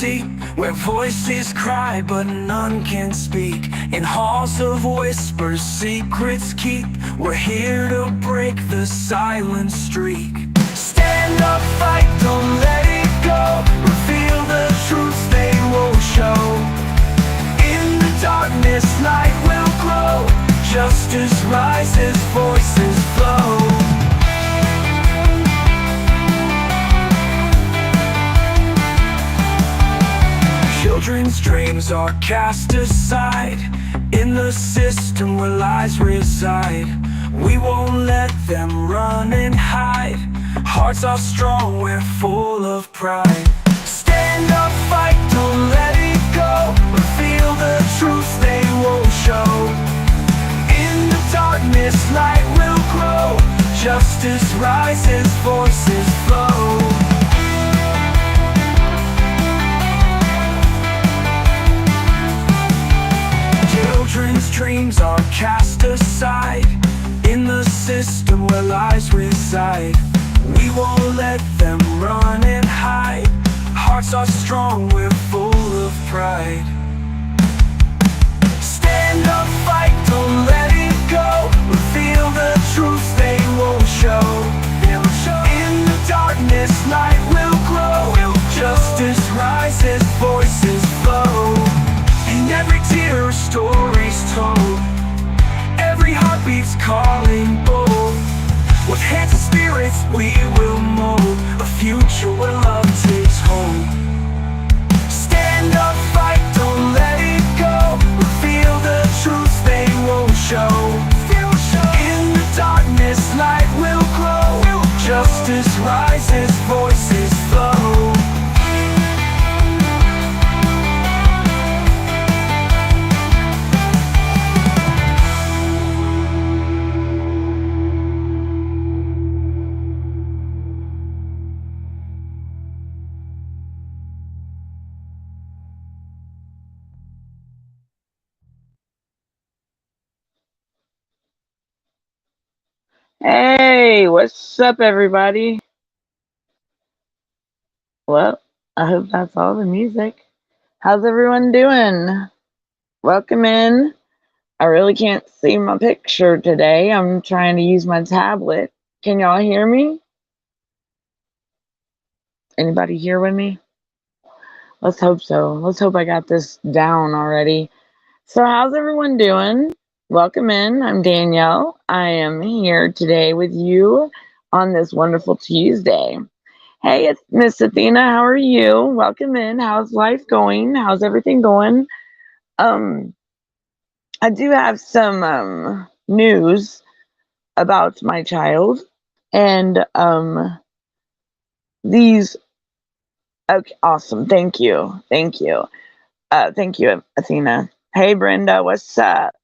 deep, where voices cry but none can speak. In halls of whispers, secrets keep. We're here to break the silent streak. Stand up, fight, don't let it go. Reveal the truths they won't show. In the darkness, light will glow. Justice rises, voices flow. Children's dreams are cast aside in the system where lies reside. We won't let them run and hide. Hearts are strong, we're full of pride. Stand up, fight, don't let it go. Reveal the truth they won't show. In the darkness, light will grow. Justice rises, voices flow. Children's dreams are cast aside in the system where lies reside. We won't let them run and hide. Hearts are strong, we're full of pride. Stand up, fight, don't let it go. Reveal the truth they won't show. In the darkness, light will grow. Justice rises, voices flow. In every tear, a story's told. Every heartbeat's calling bold. With hands and spirits, we will mold a future where love takes hold. Stand up, fight, don't let it go. Reveal the truths they won't show. In the darkness, light will glow. Justice rises, voices flow. Hey, what's up, everybody? Well, I hope that's all the music. How's everyone doing? Welcome in. I really can't see my picture today. I'm trying to use my tablet. Can y'all hear me? Anybody here with me? Let's hope so. Let's hope I got this down already. So, how's everyone doing? Welcome in. I'm Danielle. I am here today with you on this wonderful Tuesday. Hey, it's Miss Athena. How are you? Welcome in. How's life going? How's everything going? Um, I do have some news about my child, and these. Okay, awesome. Thank you. Thank you. Thank you, Athena. Hey, Brenda. What's up?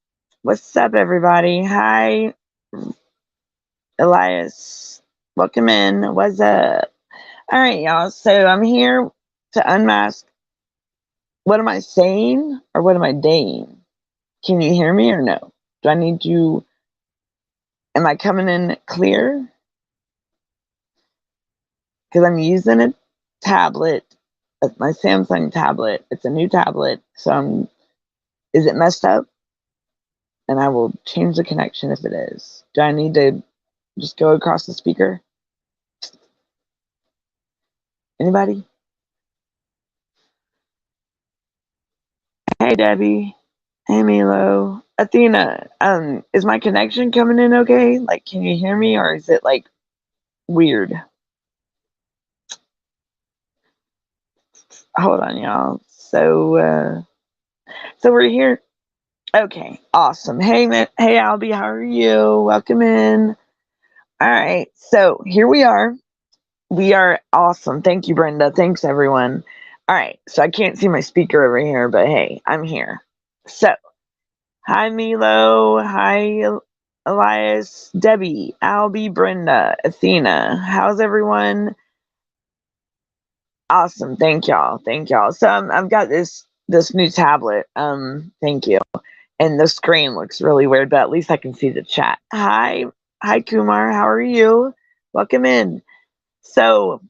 What's up, everybody? Hi, Elias. Welcome in. What's up? All right, y'all. So I'm here to unmask. What am I saying or what am I daying? Can you hear me or no? Do I need to? Am I coming in clear? Because I'm using a tablet, my Samsung tablet. It's a new tablet. So is it messed up? And I will change the connection if it is. Do I need to just go across the speaker? Anybody? Hey, Debbie. Hey, Milo. Athena, is my connection coming in okay? Like, can you hear me or is it like weird? Hold on, y'all. So we're here. Okay, awesome. Hey, hey, Albie, how are you? Welcome in. All right, so here we are. We are awesome. Thank you, Brenda. Thanks, everyone. All right, so I can't see my speaker over here, but hey, I'm here. So, hi, Milo. Hi, Elias, Debbie, Albie, Brenda, Athena. How's everyone? Awesome. Thank y'all. Thank y'all. So I've got this new tablet. Thank you. And the screen looks really weird, but at least I can see the chat. Hi, Kumar. How are you? Welcome in. So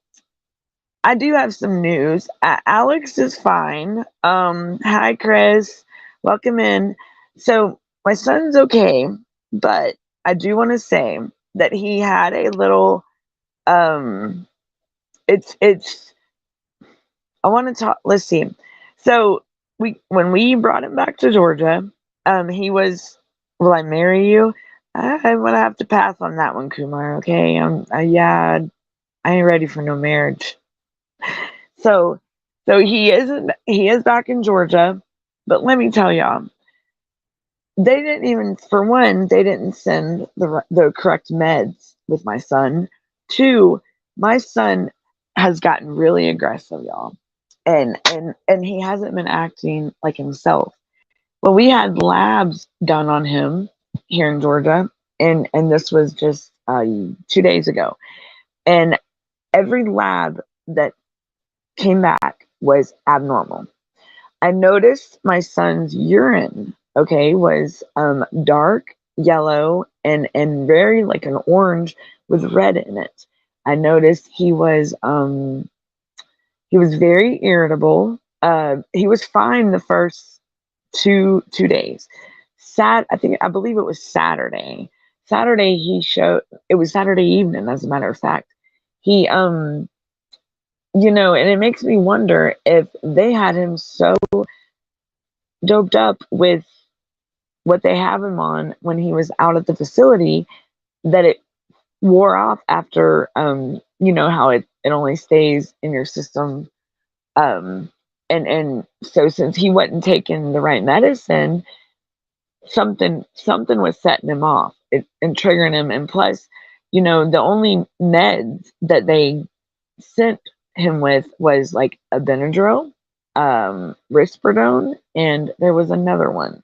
I do have some news. Alex is fine. Hi, Chris. Welcome in. So my son's okay, but I do want to say that he had a little. Um, it's. I want to talk. Let's see. So when we brought him back to Georgia, he was. Will I marry you? I'm gonna have to pass on that one, Kumar. Okay. Yeah. I ain't ready for no marriage. So, so he is back in Georgia, but let me tell y'all, they didn't even, for one, they didn't send the correct meds with my son. Two, my son has gotten really aggressive, y'all, and he hasn't been acting like himself. Well, we had labs done on him here in Georgia, and this was just 2 days ago, and every lab that came back was abnormal. I noticed my son's urine, okay, was dark yellow and very like an orange with red in it. I noticed he was very irritable. He was fine the first two days. I believe it was Saturday. Saturday he showed it was Saturday evening, as a matter of fact. He and it makes me wonder if they had him so doped up with what they have him on when he was out at the facility that it wore off after how it only stays in your system, and so since he wasn't taking the right medicine, something was setting him off and triggering him, and plus the only meds that they sent him with was like a Benadryl, Risperidone, and there was another one.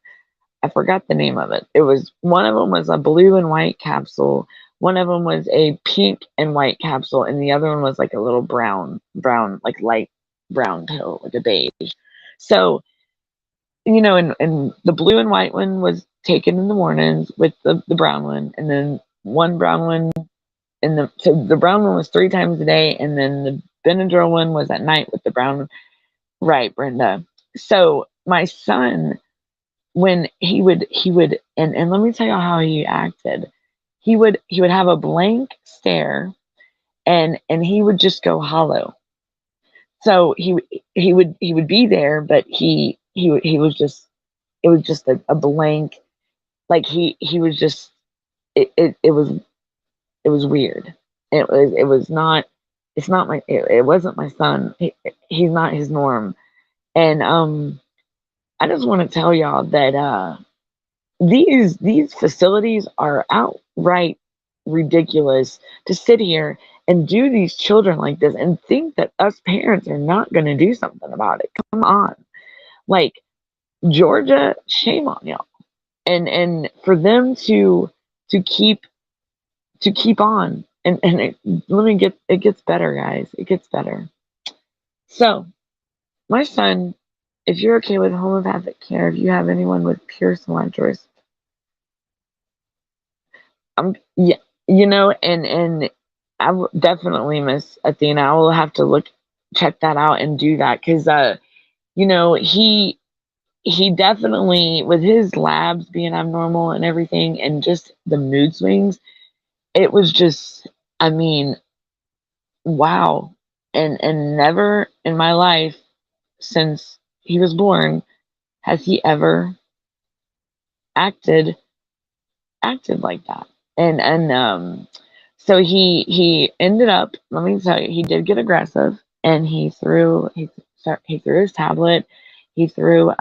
I forgot the name of it. It was one of them was a blue and white capsule. One of them was a pink and white capsule, and the other one was like a little brown, like light brown pill, like a beige. So, and the blue and white one was taken in the mornings with the brown one, and then one brown one, so the brown one was 3 times a day, and then the Benadryl one was at night with the brown one. Right, Brenda. So my son, when he would and let me tell you how he acted. He would have a blank stare, and he would just go hollow. So he would be there, but he was just, it was just a blank, like he was just, it was weird. It was not, it wasn't my son. He's not his norm. And I just want to tell y'all that these facilities are outright ridiculous, to sit here and do these children like this and think that us parents are not going to do something about it. Come on. Like, Georgia, shame on y'all. And for them to keep on, and it gets better, guys. It gets better. So, my son, if you're okay with homeopathic care, if you have anyone with pure cilantro, yeah, and definitely, Miss Athena, I will have to check that out and do that, because he definitely, with his labs being abnormal and everything, and just the mood swings, it was just, I mean, wow. And never in my life since he was born has he ever acted acted like that. And so he ended up, let me tell you, he did get aggressive, and he threw his tablet. He threw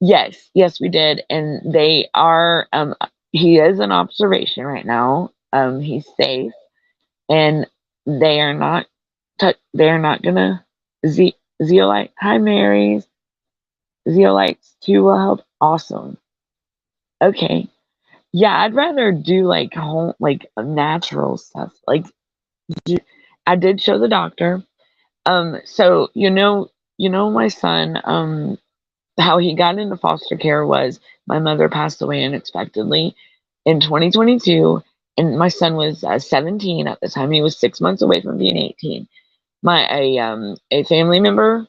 yes, we did. And they are he is in observation right now. He's safe, and they are not they're not gonna zeolite. Hi, Marys. Zeolites too will help. Awesome. Okay. Yeah, I'd rather do like home, like natural stuff. Like, I did show the doctor. So my son, how he got into foster care was my mother passed away unexpectedly in 2022, and my son was 17 at the time. He was 6 months away from being 18. A family member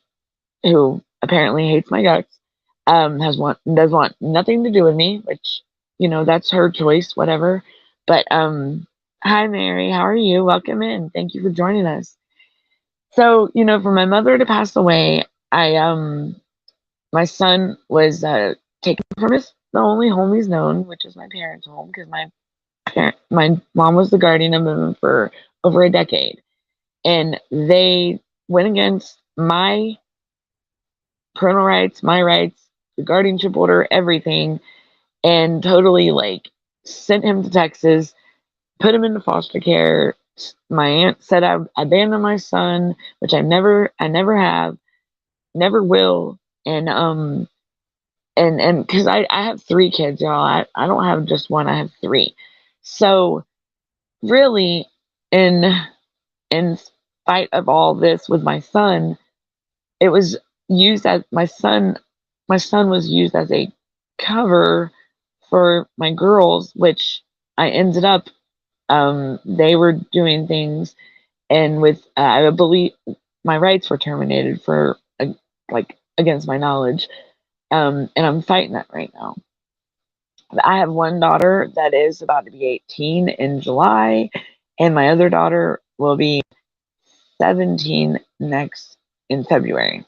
who apparently hates my guts does want nothing to do with me, which that's her choice, whatever. But hi Mary, how are you? Welcome in. Thank you for joining us. So for my mother to pass away, I my son was taken from the only home he's known, which is my parents' home, because my mom was the guardian of him for over a decade, and they went against my parental rights, my rights, the guardianship order, everything, and totally like sent him to Texas, put him into foster care. My aunt said I abandoned my son, which I never have, never will, and because I have three kids, y'all. I don't have just one, I have three. So really, in spite of all this with my son, it was used as my son was used as a cover for my girls, which I ended up they were doing things, and with I believe my rights were terminated for like against my knowledge, and I'm fighting that right now. I have one daughter that is about to be 18 in July, and my other daughter will be 17 next in February.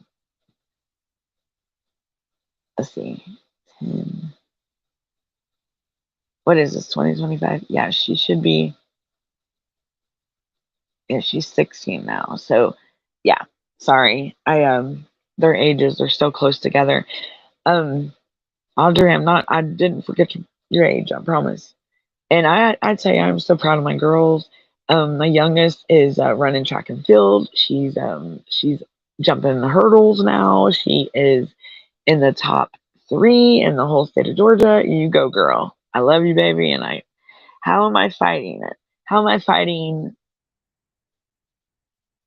Let's see. 10. What is this, 2025? Yeah, she should be. Yeah, she's 16 now. So, yeah, sorry. Their ages are so close together. Audrey, I didn't forget your age, I promise. And I'd say I'm so proud of my girls. My youngest is running track and field. She's jumping the hurdles now. She is in the top 3 in the whole state of Georgia. You go, girl. I love you, baby. And how am I fighting it? How am I fighting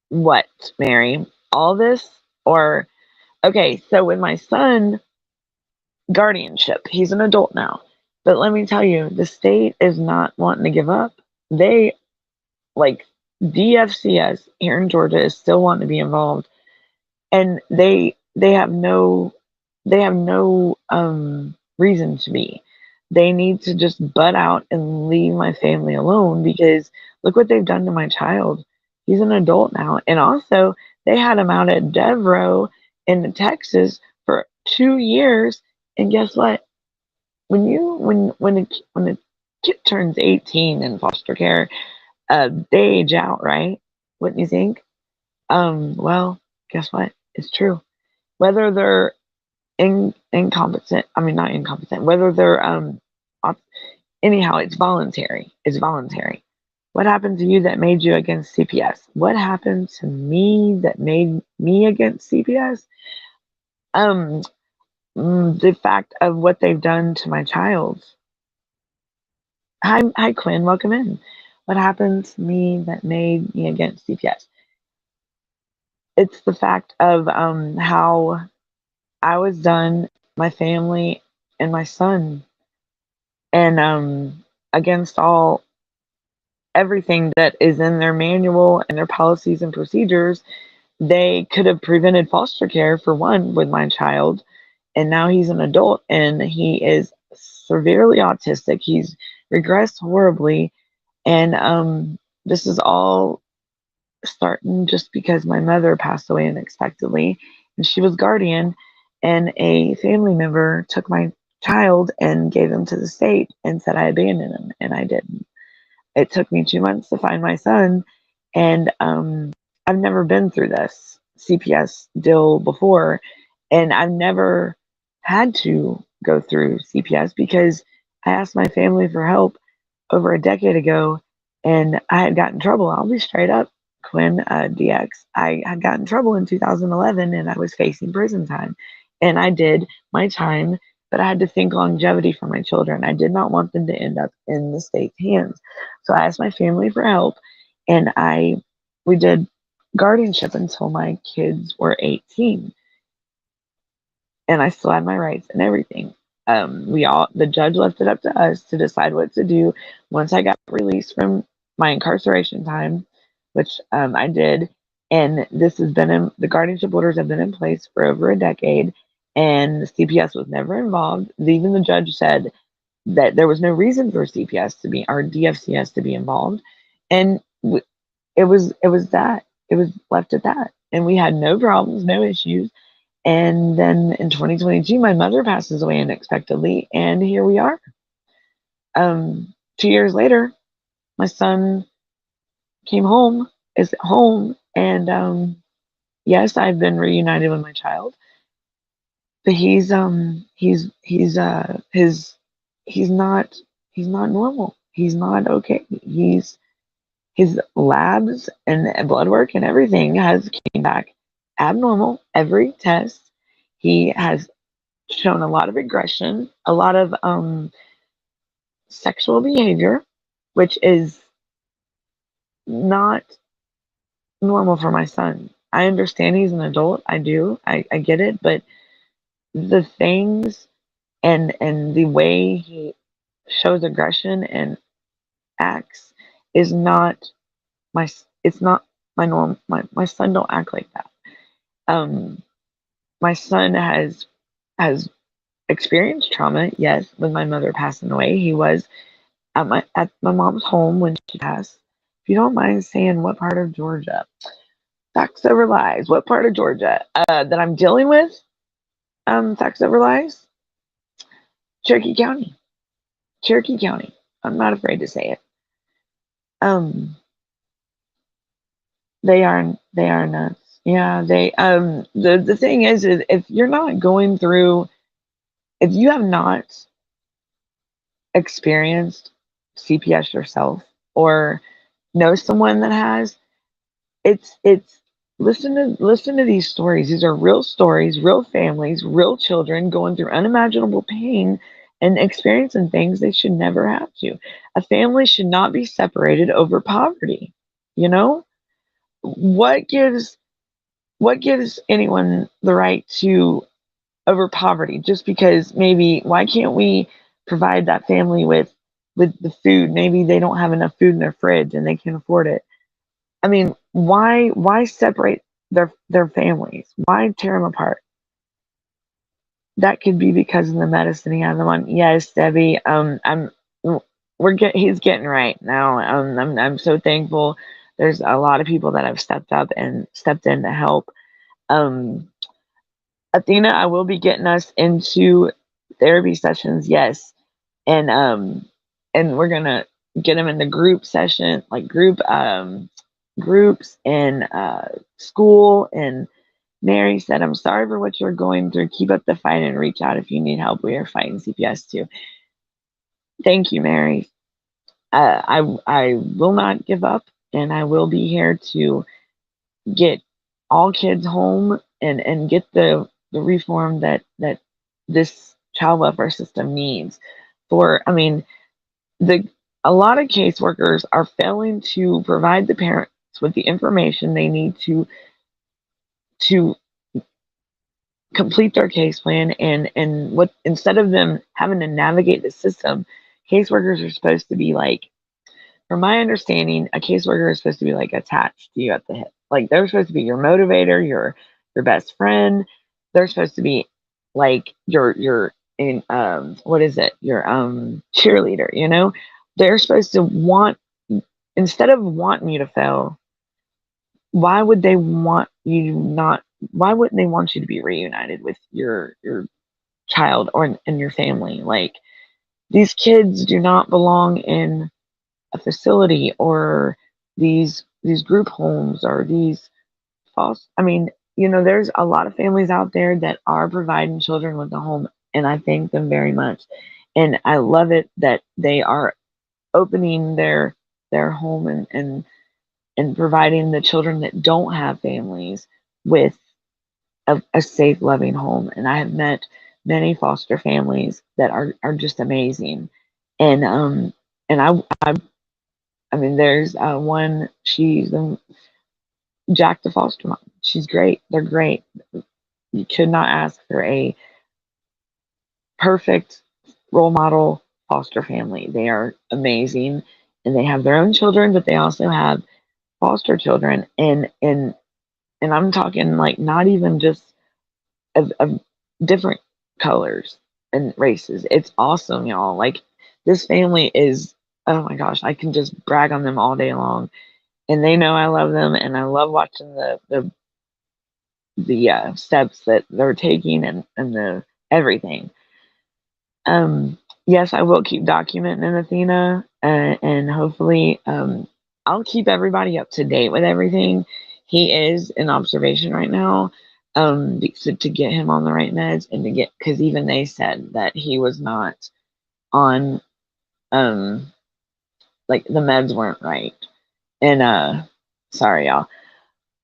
what, Mary? All this? Or, okay, so with my son, guardianship, he's an adult now. But let me tell you, the state is not wanting to give up. They, like, DFCS here in Georgia is still wanting to be involved. And they have no reason to be. They need to just butt out and leave my family alone, because look what they've done to my child. He's an adult now, and also they had him out at Devro in Texas for 2 years. And guess what? When a kid turns 18 in foster care, they age out, right? Wouldn't you think? Well, guess what? It's true. Whether they're incompetent, I mean not incompetent, whether they're anyhow, it's voluntary. It's voluntary. What happened to you that made you against CPS? What happened to me that made me against CPS? The fact of what they've done to my child. Hi, Quinn. Welcome in. What happened to me that made me against CPS? It's the fact of how I was done, my family, and my son, and against everything that is in their manual and their policies and procedures. They could have prevented foster care, for one, with my child, and now he's an adult and he is severely autistic. He's regressed horribly, and this is all starting just because my mother passed away unexpectedly, and she was guardian, and a family member took my child and gave him to the state and said I abandoned him, and I didn't. It took me 2 months to find my son, and I've never been through this CPS deal before, and I've never had to go through CPS because I asked my family for help over a decade ago, and I had gotten in trouble. I'll be straight up, Quinn, DX. I had gotten in trouble in 2011, and I was facing prison time, and I did my time, but I had to think longevity for my children. I did not want them to end up in the state's hands. So I asked my family for help, and we did guardianship until my kids were 18, and I still had my rights and everything. The judge left it up to us to decide what to do once I got released from my incarceration time, which I did. And the guardianship orders have been in place for over a decade, and the CPS was never involved. Even the judge said that there was no reason for CPS to be, or DFCS to be involved. And it was left at that. And we had no problems, no issues. And then in 2022, my mother passes away unexpectedly, and here we are. 2 years later, my son is home, and yes, I've been reunited with my child, but he's not normal. He's not okay. His labs and blood work and everything has came back abnormal. Every test, he has shown a lot of aggression, a lot of sexual behavior, which is not normal for my son. I understand he's an adult. I do. I get it, but the things and the way he shows aggression and acts is not my it's not my norm. My son don't act like that. Um, my son has experienced trauma, yes, with my mother passing away. He was at my mom's home when she passed. If you don't mind saying what part of Georgia, facts over lies, what part of Georgia that I'm dealing with, facts over lies, Cherokee County, Cherokee County. I'm not afraid to say it. Um, they are nuts. Yeah, the thing is if you're not going through, if you have not experienced CPS yourself or know someone that has, it's listen to these stories. These are real stories, real families, real children going through unimaginable pain and experiencing things they should never have to. A family should not be separated over poverty. You know? What gives anyone the right to over poverty just because maybe why can't we provide that family with the food? Maybe they don't have enough food in their fridge and they can't afford it. I mean, why separate their families? Why tear them apart? That could be because of the medicine he has them on. Yes, Debbie. He's getting right now. I'm so thankful. There's a lot of people that have stepped up and stepped in to help. Um, Athena, I will be getting us into therapy sessions, yes, and we're gonna get them in the group session, like groups in school. And Mary said, "I'm sorry for what you're going through. Keep up the fight and reach out if you need help. We are fighting CPS too." Thank you, Mary. I will not give up, and I will be here to get all kids home and get the reform that this child welfare system needs. For I mean, the a lot of caseworkers are failing to provide the parents with the information they need to complete their case plan. And what, instead of them having to navigate the system, caseworkers are supposed to be like, from my understanding, a caseworker is supposed to be like attached to you at the hip. Like they're supposed to be your motivator, your best friend. They're supposed to be like your in what is it? Your cheerleader, you know? They're supposed to want, instead of wanting you to fail, why would they want you not, why wouldn't they want you to be reunited with your child or in your family? Like these kids do not belong in a facility or these group homes or these false, I mean, you know, there's a lot of families out there that are providing children with a home, and I thank them very much. And I love it that they are opening their home and providing the children that don't have families with a safe, loving home. And I have met many foster families that are just amazing. And and I mean, there's one. She's Jack the foster mom. She's great. They're great. You could not ask for a perfect role model foster family. They are amazing, and they have their own children, but they also have foster children, and I'm talking like not even just of different colors and races. It's awesome, y'all. Like this family is, oh my gosh, I can just brag on them all day long, and they know I love them, and I love watching the steps that they're taking and the everything. Yes, I will keep documenting Athena, and hopefully, I'll keep everybody up to date with everything. He is in observation right now, to get him on the right meds and to get, because even they said that he was not on, um, like the meds weren't right, and sorry y'all.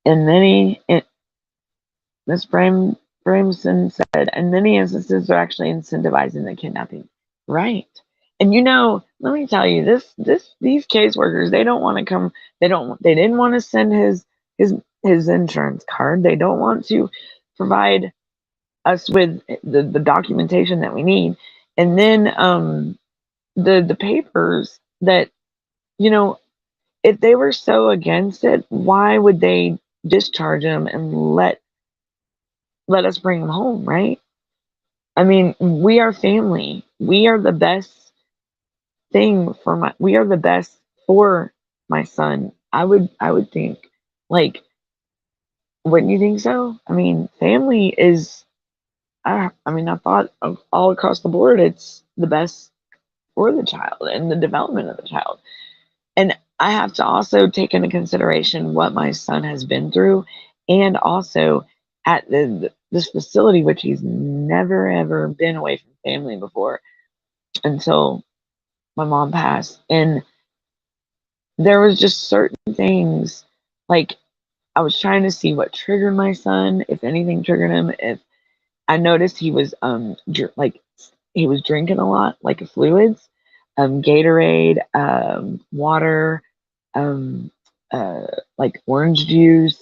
And then Miss Bramson said, in many instances, they're actually incentivizing the kidnapping. Right. And let me tell you, these caseworkers, they don't want to come. They didn't want to send his insurance card. They don't want to provide us with the documentation that we need. And then the papers that, you know, if they were so against it, why would they discharge him and let us bring him home, right? I mean, we are family. We are the best we are the best for my son. I would think, like, wouldn't you think so? I mean, family is, I mean, I thought of all across the board, it's the best for the child and the development of the child. And I have to also take into consideration what my son has been through, and also at this facility, which he's never ever been away from family before until my mom passed. And there was just certain things, like I was trying to see what triggered my son, if anything triggered him. If I noticed he was like he was drinking a lot, like fluids, Gatorade, water, um, uh, like orange juice,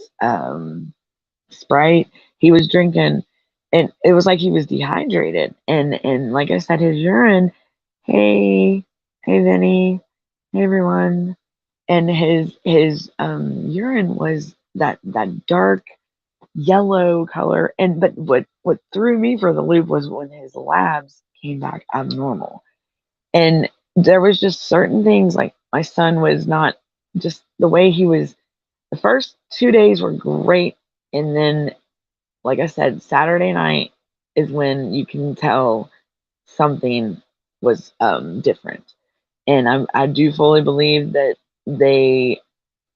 Sprite. He was drinking, and it was like he was dehydrated. And like I said, his urine. Hey, hey, Vinny. Hey, everyone. And his urine was that dark yellow color. And but what threw me for the loop was when his labs came back abnormal. And there was just certain things, like my son was not, just the way he was. The first 2 days were great, and then, like I said, Saturday night is when you can tell something was different. And I do fully believe that they,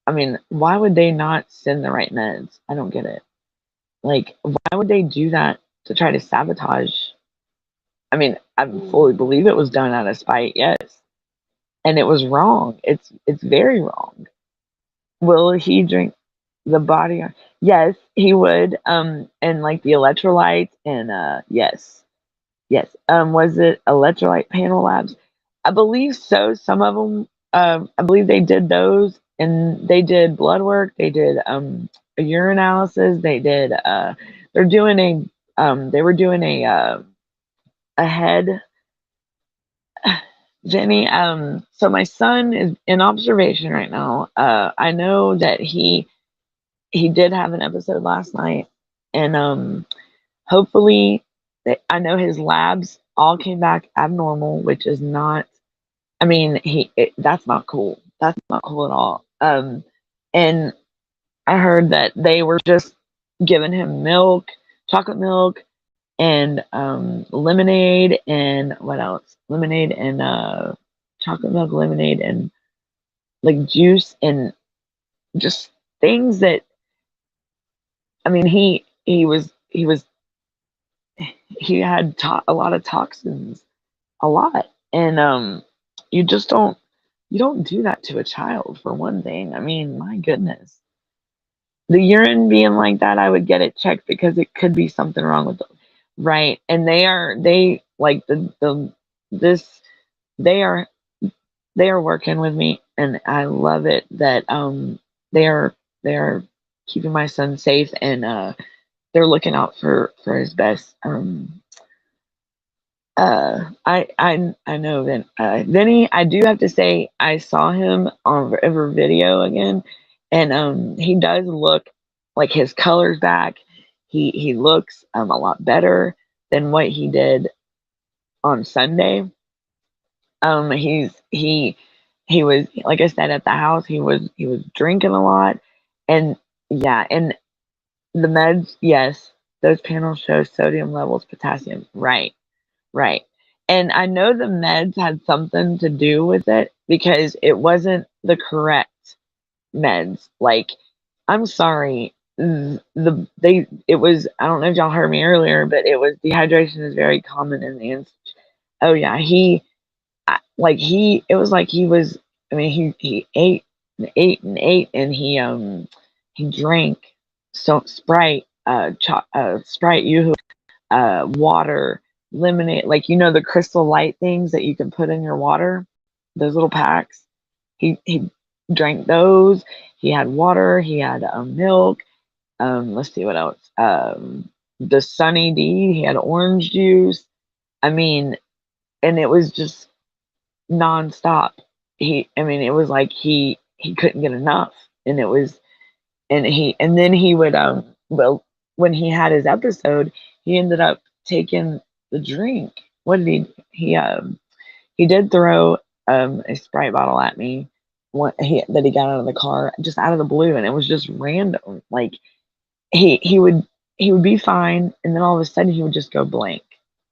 I mean, why would they not send the right meds? I don't get it. Like, why would they do that to try to sabotage? I mean, I fully believe it was done out of spite, yes. And it was wrong. It's very wrong. Will he drink the body? Yes, he would. And like the electrolytes, and yes. Yes. Was it electrolyte panel labs? I believe so. Some of them, I believe they did those, and they did blood work. They did a urinalysis. They did. They're doing a. They were doing a head. Jenny. So my son is in observation right now. I know that he did have an episode last night, and hopefully, I know his labs all came back abnormal, which is not. I mean, that's not cool. That's not cool at all. And I heard that they were just giving him milk, chocolate milk, and lemonade, and what else? Lemonade and chocolate milk, lemonade, and like juice, and just things that. I mean, he had a lot of toxins, a lot, and you just don't do that to a child, for one thing. I mean, my goodness, the urine being like that, I would get it checked because it could be something wrong with them, right? And they like the this they are they are working with me, and I love it that they are they are keeping my son safe, and they're looking out for his best I know that Vinny, I do have to say I saw him on every video again, and he does look like his color's back. He looks a lot better than what he did on Sunday. He was, like I said, at the house. He was drinking a lot, and yeah, and the meds. Yes, those panels show sodium levels, potassium. Right, right. And I know the meds had something to do with it because it wasn't the correct meds. Like, I'm sorry, it was. I don't know if y'all heard me earlier, but it was dehydration is very common in the institute. Oh yeah, it was like he was. I mean, he ate and ate and ate, and he drank so Sprite, Sprite, yoo water, lemonade, like the Crystal Light things that you can put in your water, those little packs. He drank those. He had water. He had milk. Let's see what else. The Sunny D. He had orange juice. I mean, and it was just nonstop. I mean, it was like he couldn't get enough, and it was, and then he would well, when he had his episode, he ended up taking the drink. What did he did throw a Sprite bottle at me, that he got out of the car, just out of the blue, and it was just random. Like, he would be fine, and then all of a sudden he would just go blank.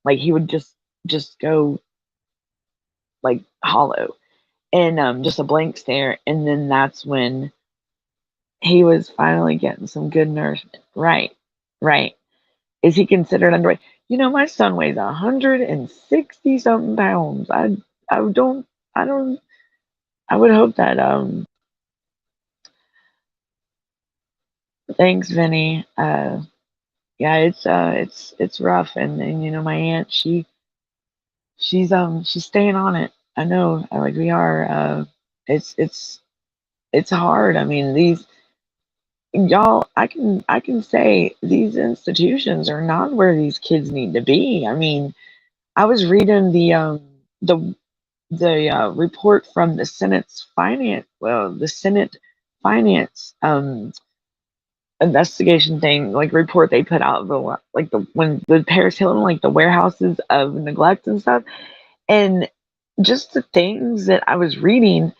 Like, he would just go like hollow, and just a blank stare, and then that's when he was finally getting some good nourishment. Right, right. Is he considered underweight? My son weighs 160 something pounds. I don't I don't I would hope that thanks, Vinny. Yeah, it's rough, and my aunt, she's staying on it. I know, like we are. It's hard. I mean, these y'all, I can say these institutions are not where these kids need to be. I mean, I was reading the report from the Senate Finance investigation thing, like report they put out, when the Paris Hilton, like the warehouses of neglect and stuff, and just the things that I was reading.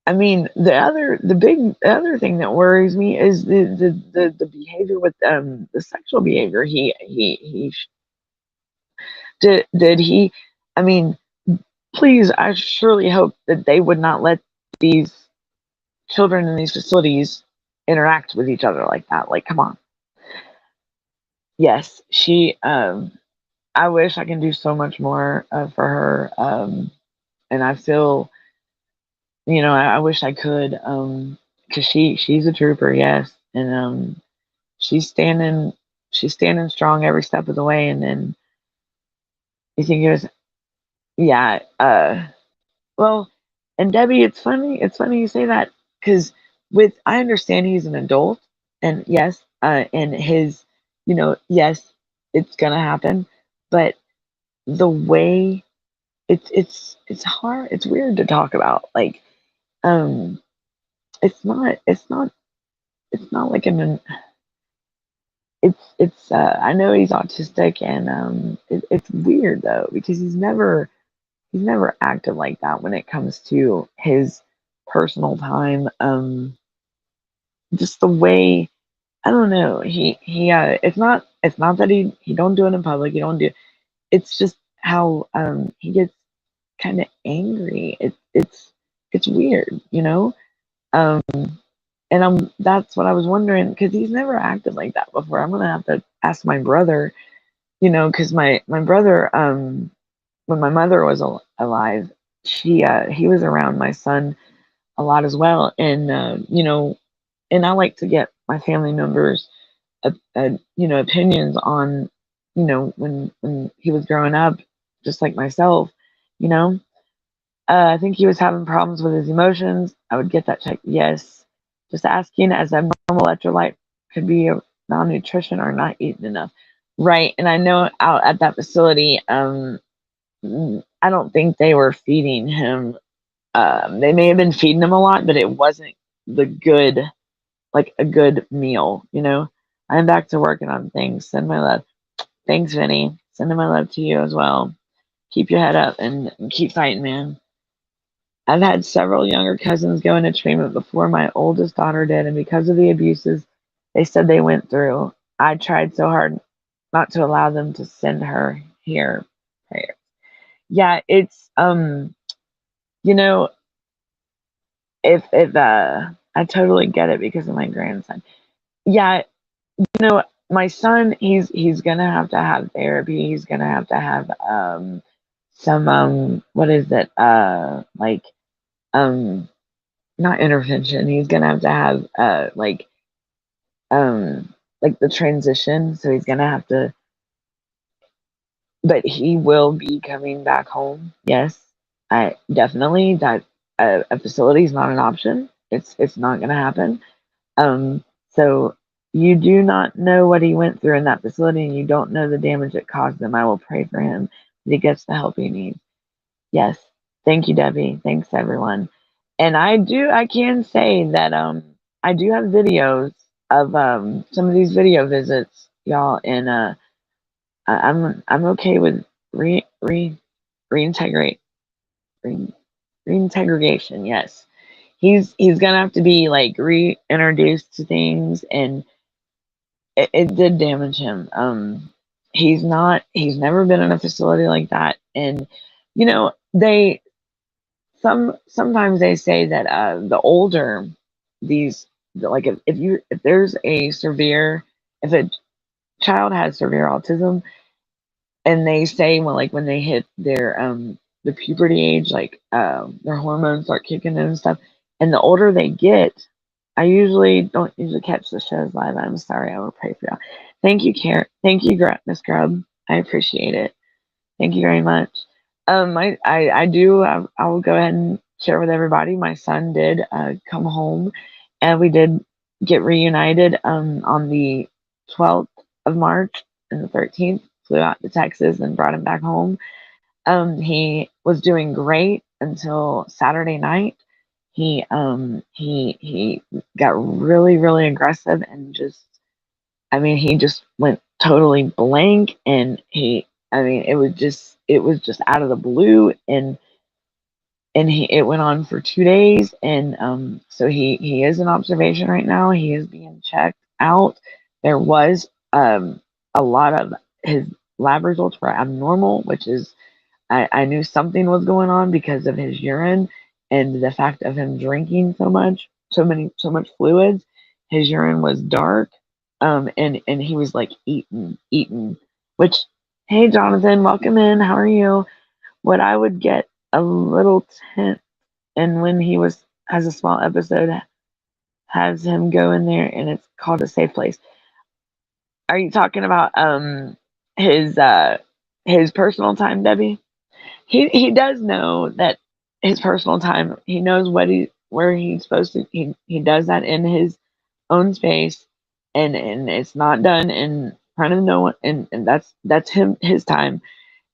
I mean, the other thing that worries me is the behavior with the sexual behavior. He did he. I mean, please, I surely hope that they would not let these children in these facilities interact with each other like that. Like, come on. Yes, I wish I can do so much more for her, and I feel, I wish I could, because she's a trooper, yes, and she's standing she's standing strong every step of the way. And then you think it was, yeah, well, and Debbie, it's funny you say that, because I understand he's an adult, and yes, and yes, it's gonna happen, but the way it's hard, it's weird to talk about. Like, um, it's not like I know he's autistic, and it's weird though, because he's never acted like that when it comes to his personal time. Just the way, I don't know. It's not that he don't do it in public. He don't do. It's just how he gets kind of angry. It's weird, Um, and that's what I was wondering, because he's never acted like that before. I'm gonna have to ask my brother, because my brother, when my mother was alive, he was around my son a lot as well, and and I like to get my family members, opinions on, when he was growing up, just like myself, you know. I think he was having problems with his emotions. I would get that checked. Yes, just asking, as a normal electrolyte could be a malnutrition or not eating enough, right? And I know out at that facility, I don't think they were feeding him. They may have been feeding him a lot, but it wasn't the good, like a good meal, you know? I'm back to working on things. Send my love. Thanks, Vinny. Sending my love to you as well. Keep your head up and keep fighting, man. I've had several younger cousins go into treatment before my oldest daughter did, and because of the abuses they said they went through, I tried so hard not to allow them to send her here. Prayer. Yeah, it's you know, if I totally get it because of my grandson. Yeah, you know, my son, he's gonna have to have therapy. He's gonna have to have some what is it? Um not intervention. He's gonna have to have like the transition. So he's gonna have to, but he will be coming back home. Yes, I definitely that a facility is not an option. It's not gonna happen. So you do not know what he went through in that facility, and you don't know the damage it caused him. I will pray for him that he gets the help he needs. Yes. Thank you, Debbie. Thanks, everyone. And I can say that I do have videos of some of these video visits, y'all, and I'm okay with reintegrate re, reintegration. Yes. He's gonna have to be like reintroduced to things, and it did damage him. He's never been in a facility like that, and you know, sometimes they say that the older these, like if there's a severe, if a child has severe autism, and they say when they hit their the puberty age, like their hormones start kicking in and stuff, and the older they get, I usually don't usually catch the shows live. I'm sorry. I will pray for y'all. Thank you, Thank you, Miss Grub. I appreciate it. Thank you very much. I do. I will go ahead and share with everybody. My son did come home, and we did get reunited on the 12th of March, and the 13th flew out to Texas and brought him back home. He was doing great until Saturday night. He got really aggressive and just, I mean, he just went totally blank, and I mean, it was just out of the blue, and it went on for 2 days, and so he is in observation right now. He is being checked out. There was a lot of his lab results were abnormal, which is, I knew something was going on because of his urine and the fact of him drinking so much fluids. His urine was dark, and he was like eating. Which, hey Jonathan, welcome in. How are you? What I would get a little tent, and when he has a small episode, has him go in there, and it's called a safe place. Are you talking about his his personal time, Debbie? He does know that his personal time. He knows where he's supposed to. He does that in his own space, and it's not done in front of no one. And that's his time.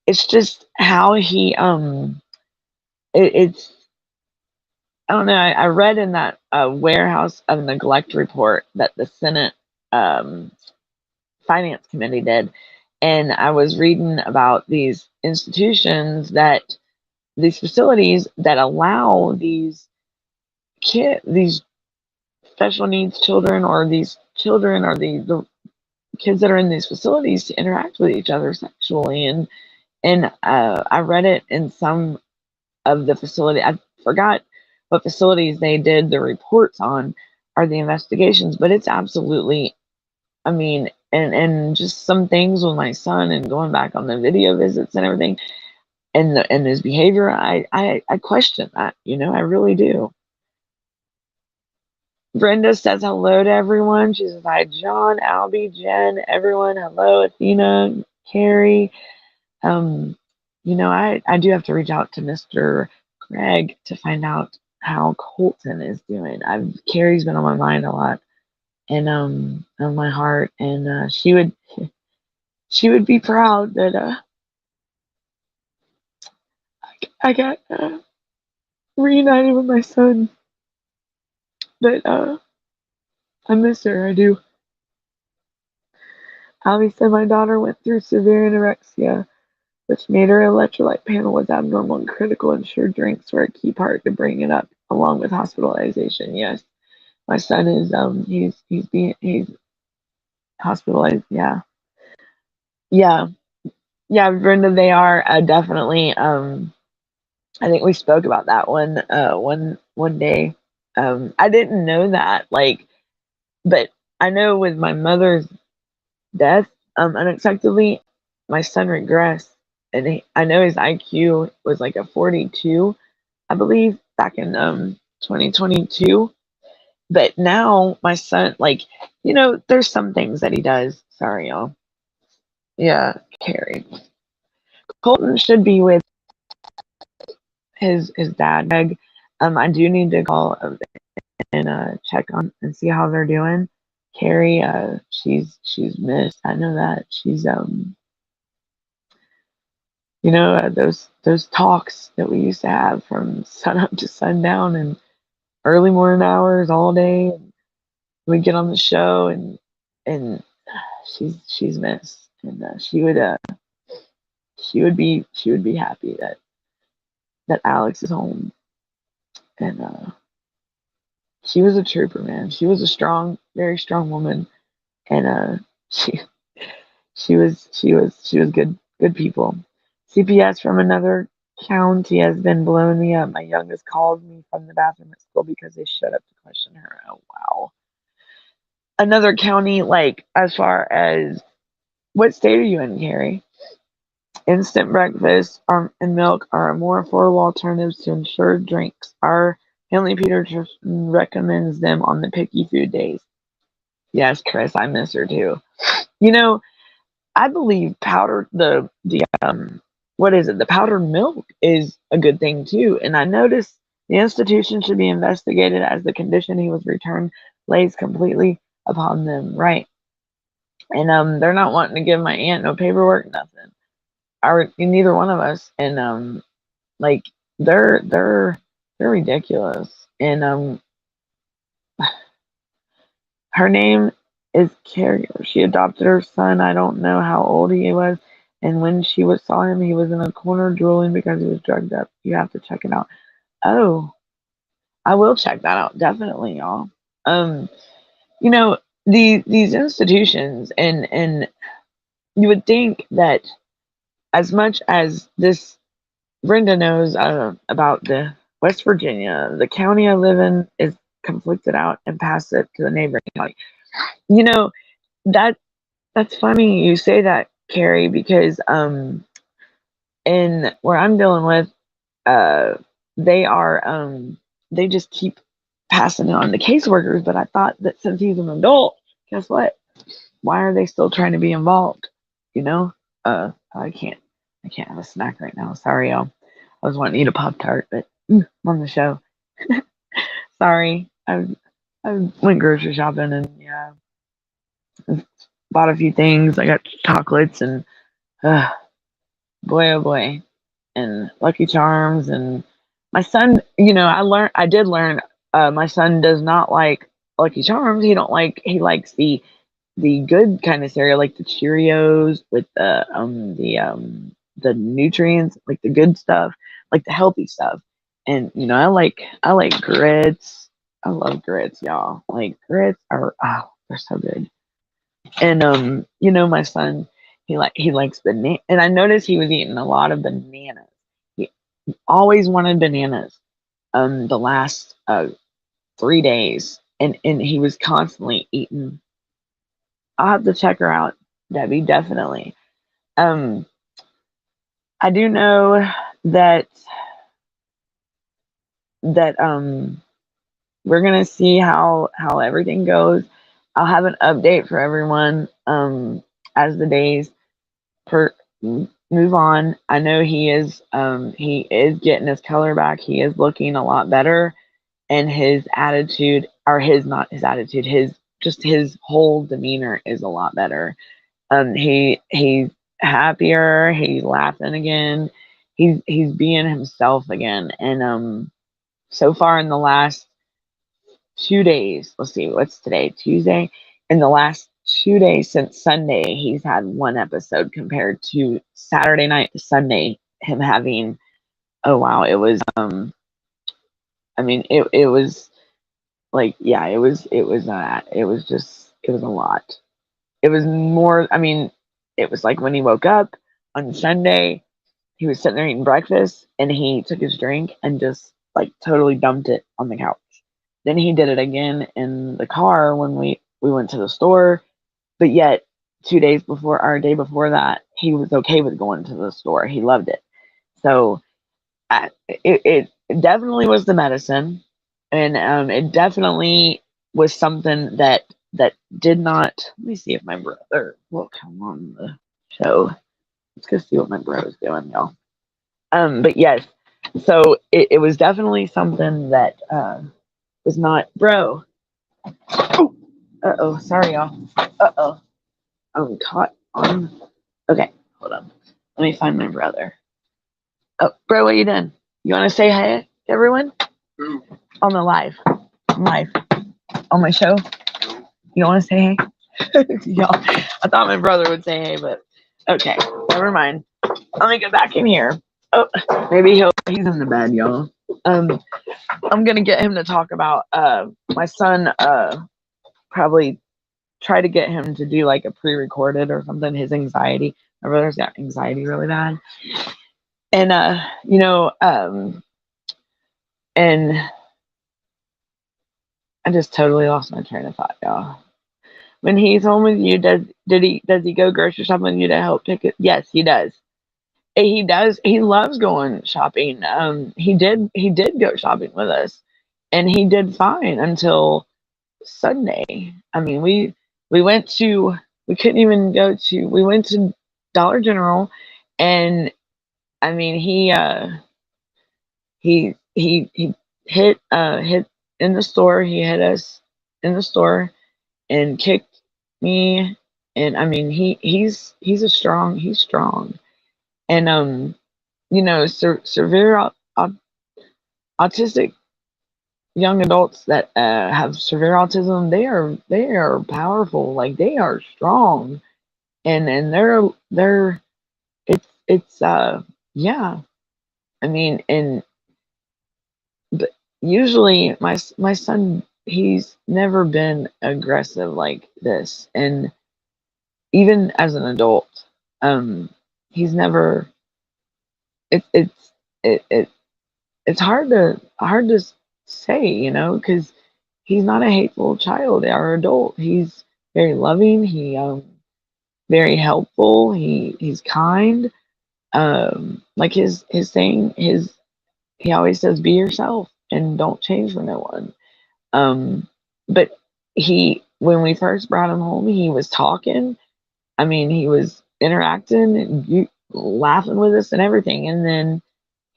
It's just how he it's, I don't know. I read in that warehouse of neglect report that the Senate um, Finance Committee did, and I was reading about these institutions that these facilities that allow these special needs children, or these children, or the kids that are in these facilities to interact with each other sexually, and I read it in some of the facility. I forgot what facilities they did the reports on, or the investigations, but it's absolutely, I mean, and just some things with my son, and going back on the video visits and everything, and his behavior, I question that, I really do. Brenda says hello to everyone. She says hi, John, Albie, Jen, everyone. Hello, Athena, Carrie. I do have to reach out to Mr. Greg to find out how Colton is doing. Carrie's been on my mind a lot, and on my heart, and she would be proud that I got reunited with my son, but I miss her. I do. Ali said my daughter went through severe anorexia, which made her electrolyte panel was abnormal and critical. Ensured drinks were a key part to bring it up, along with hospitalization. Yes, my son is he's hospitalized. Yeah, yeah, yeah, Brenda. They are definitely. I think we spoke about that one day. I didn't know that, like, but I know with my mother's death, unexpectedly, my son regressed, and I know his IQ was like a 42, I believe, back in 2022. But now my son, like, there's some things that he does. Sorry, y'all. Yeah, Carrie. Colton should be with his dad, Greg. I do need to call and check on and see how they're doing. Carrie, she's missed. I know that she's those talks that we used to have from sun up to sundown and early morning hours all day. And we'd get on the show and she's missed, and she would be happy that Alex is home, and she was a trooper, man. She was a strong, very strong woman, and she she was good people. CPS from another county has been blowing me up. My youngest called me from the bathroom at school because they showed up to question her. Oh wow. Another county, like, as far as what state are you in, Carrie? Instant breakfast and milk are more affordable alternatives to insured drinks. Our family pediatrician recommends them on the picky food days. Yes, Chris, I miss her too. You know, I believe what is it? The powdered milk is a good thing too. And I noticed the institution should be investigated as the condition he was returned lays completely upon them, right? And they're not wanting to give my aunt no paperwork, nothing. Or neither one of us. And like they're ridiculous. And her name is Carrie. She adopted her son. I don't know how old he was. And when saw him, he was in a corner drooling because he was drugged up. You have to check it out. Oh, I will check that out, definitely, y'all. Um, you know, these institutions, and you would think that as much as this Brenda knows about the West Virginia, the county I live in is conflicted out and passed it to the neighboring county. You know, that that's funny you say that, Carrie, because in where I'm dealing with, uh they are they just keep passing it on to caseworkers, but I thought that since he's an adult, guess what? Why are they still trying to be involved? You know? I can't have a snack right now. Sorry, y'all. I was wanting to eat a Pop Tart, but I'm on the show. Sorry. I went grocery shopping and yeah, bought a few things. I got chocolates and uh, boy oh boy, and Lucky Charms, and my son. I did learn. My son does not like Lucky Charms. He likes the good kind of cereal, like the Cheerios with the nutrients, like the good stuff, like the healthy stuff. And I like grits. I love grits, y'all. Like grits are, oh, they're so good. And my son, he likes banana, and I noticed he was eating a lot of bananas. He always wanted bananas. The last 3 days, and he was constantly eating. I'll have to check her out, Debbie, definitely. Um, I do know that we're gonna see how everything goes. I'll have an update for everyone as the days per move on. I know he is getting his color back. He is looking a lot better, and his attitude, or his not his attitude, his whole demeanor is a lot better. He's happier. He's laughing again. he's being himself again. And so far in the last 2 days, let's see, what's today? Tuesday. In the last 2 days since Sunday, he's had one episode compared to Saturday night to Sunday, him having, oh wow, it was I mean it was like, yeah, it was just, it was a lot. It was more, I mean, it was like when he woke up on Sunday, he was sitting there eating breakfast and he took his drink and just like totally dumped it on the couch. Then he did it again in the car when we went to the store, but yet 2 days before, or a day before that, he was okay with going to the store. He loved it. So it definitely was the medicine, and it definitely was something that did not. Let me see if my brother will come on the show. Let's go see what my bro is doing, y'all. But yes, so it was definitely something that was not, bro. Oh, sorry, y'all. I'm caught on. Okay, hold on. Let me find my brother. Oh, bro, what you doing? You want to say hi to everyone? On the live, on my show. You want to say hey? Y'all, I thought my brother would say hey, but okay, never mind. Let me get back in here. Oh, maybe he's in the bed, y'all. I'm gonna get him to talk about my son. Probably try to get him to do like a pre-recorded or something. His anxiety. My brother's got anxiety really bad, and and I just totally lost my train of thought, y'all. When he's home with you, does he go grocery shopping with you to help pick it? Yes, he does. He does. He loves going shopping. He did go shopping with us, and he did fine until Sunday. I mean, we couldn't even go to, we went to Dollar General, and I mean he hit in the store. He hit us in the store and kicked me, and I mean he's strong, and severe autistic young adults that have severe autism, they are powerful, like they are strong, and they're it's yeah, I mean, and but usually my son, he's never been aggressive like this, and even as an adult, he's never. It, it's it, it it's hard to say, because he's not a hateful child or adult. He's very loving. He very helpful. He's kind. Like his saying, he always says, "Be yourself and don't change for no one." But when we first brought him home, he was talking. I mean, he was interacting, and laughing with us and everything. And then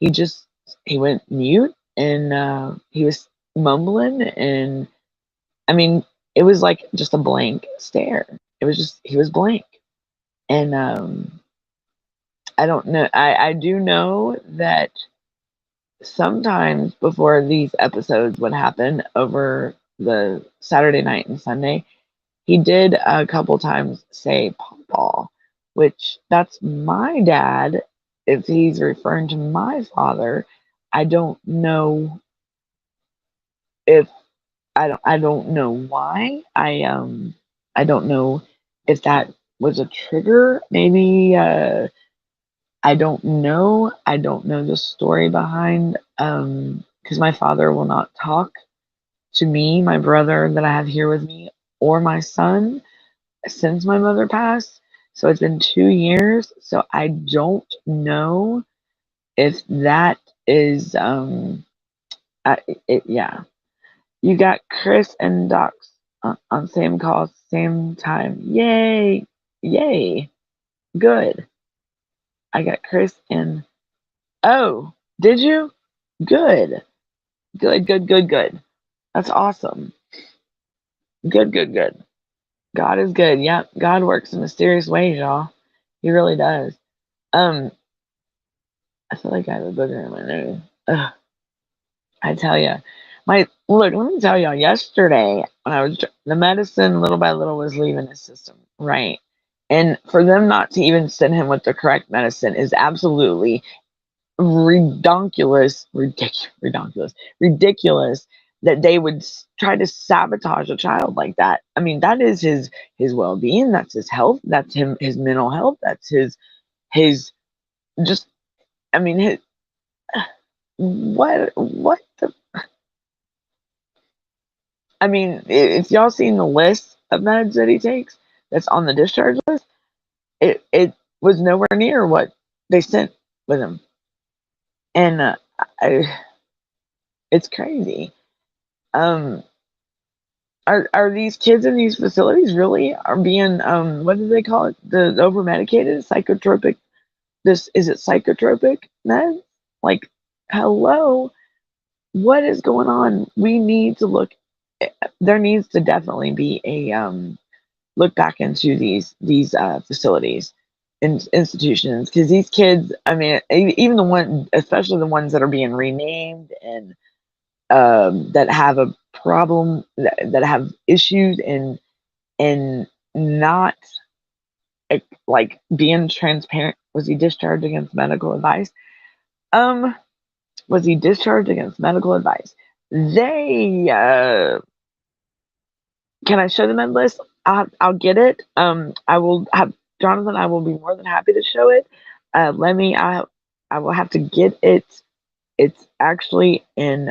he just he went mute, and he was mumbling, and I mean, it was like just a blank stare. It was just, he was blank. And I don't know. I do know that sometimes before these episodes would happen over the Saturday night and Sunday, he did a couple times say "pawpaw," which that's my dad. If he's referring to my father, I don't know if I don't know why. I don't know if that was a trigger. Maybe I don't know. I don't know the story behind, because my father will not talk to me, my brother that I have here with me, or my son since my mother passed. So it's been 2 years. So I don't know if that is yeah. You got Chris and Docs on same call, same time. Yay! Yay! Good. I got Chris and, oh, did you? Good. Good, good, good, good. That's awesome. Good, good, good. God is good. Yep, God works in mysterious ways, y'all. He really does. Um, I feel like I have a booger in my nose. Ugh, I tell you, my look. Let me tell y'all. Yesterday, when I was the medicine, little by little, was leaving his system. Right, and for them not to even send him with the correct medicine is absolutely ridiculous that they would try to sabotage a child like that. I mean, that is his well-being, that's his health, that's his mental health, that's his just I mean his what the I mean, if y'all seen the list of meds that he takes that's on the discharge list, it was nowhere near what they sent with him. And I, it's crazy. Um, are these kids in these facilities really are being what do they call it? The over medicated psychotropic. This is it psychotropic meds? Like, hello, what is going on? We need to look. There needs to definitely be a look back into these facilities and institutions because these kids. I mean, even the one, especially the ones that are being renamed and that have a problem that have issues and not like being transparent. Was he discharged against medical advice? Um, was he discharged against medical advice? They can I show the med list? I'll get it. I will have Jonathan. I will be more than happy to show it. Let me. I will have to get it. It's actually in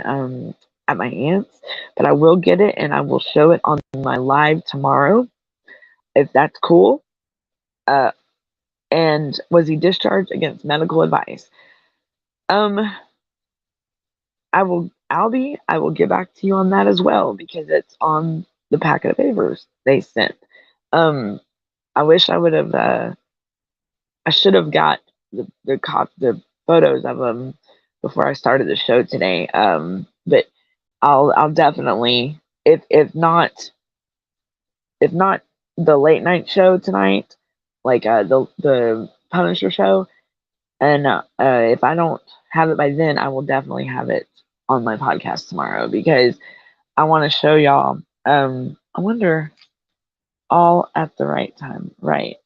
at my aunt's, but I will get it and I will show it on my live tomorrow if that's cool. Uh, and was he discharged against medical advice? Um, I will get back to you on that as well because it's on the packet of papers they sent. Um, I wish I would have. I should have got the photos of them before I started the show today. But I'll definitely if not the late night show tonight, like the Punisher show, and if I don't have it by then, I will definitely have it on my podcast tomorrow because I want to show y'all. I wonder all at the right time, right?